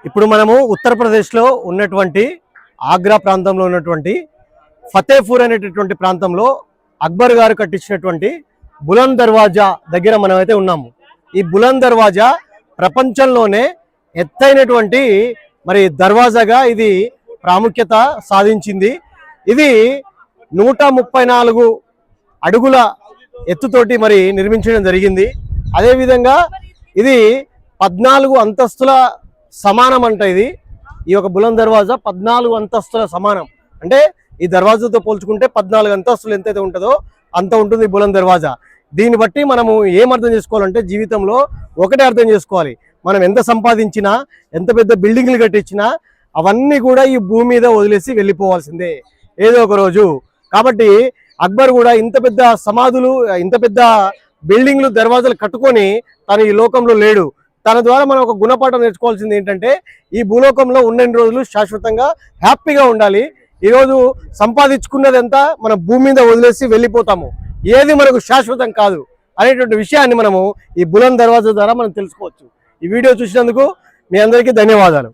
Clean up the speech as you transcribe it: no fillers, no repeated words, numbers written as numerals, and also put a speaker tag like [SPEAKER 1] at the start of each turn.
[SPEAKER 1] ఇప్పుడు మనము ఉత్తరప్రదేశ్లో ఉన్నటువంటి ఆగ్రా ప్రాంతంలో ఉన్నటువంటి ఫతేపూర్ అనేటటువంటి ప్రాంతంలో అక్బర్ గారు కట్టించినటువంటి బులంద్ దర్వాజా దగ్గర మనమైతే ఉన్నాము. ఈ బులంద్ దర్వాజా ప్రపంచంలోనే ఎత్తైనటువంటి దర్వాజాగా ఇది ప్రాముఖ్యత సాధించింది. ఇది 134 అడుగుల ఎత్తుతోటి నిర్మించడం జరిగింది. అదేవిధంగా ఇది 14 అంతస్తుల సమానం అంట. ఈ యొక్క బులంద్ దర్వాజా 14 అంతస్తుల సమానం. అంటే ఈ దర్వాజాతో పోల్చుకుంటే 14 అంతస్తులు ఎంతైతే ఉంటుందో అంత ఉంటుంది బులంద్ దర్వాజా. దీన్ని బట్టి మనము ఏం అర్థం చేసుకోవాలంటే, జీవితంలో ఒకటే అర్థం చేసుకోవాలి, మనం ఎంత సంపాదించినా, ఎంత పెద్ద బిల్డింగ్లు కట్టించినా అవన్నీ కూడా ఈ భూమి మీద వదిలేసి వెళ్ళిపోవాల్సిందే ఏదో ఒక రోజు. కాబట్టి అక్బర్ కూడా ఇంత పెద్ద సమాధులు, ఇంత పెద్ద బిల్డింగ్లు, దర్వాజాలు కట్టుకొని తను ఈ లోకంలో లేడు. తన ద్వారా మనం ఒక గుణపాఠం నేర్చుకోవాల్సింది ఏంటంటే, ఈ భూలోకంలో ఉన్నన్ని రోజులు శాశ్వతంగా హ్యాపీగా ఉండాలి. ఈరోజు సంపాదించుకున్నదంతా మనం భూమి మీద వదిలేసి వెళ్ళిపోతాము, ఏది మనకు శాశ్వతం కాదు అనేటువంటి విషయాన్ని మనము ఈ బులంద్ దర్వాజా ద్వారా మనం తెలుసుకోవచ్చు. ఈ వీడియో చూసినందుకు మీ అందరికీ ధన్యవాదాలు.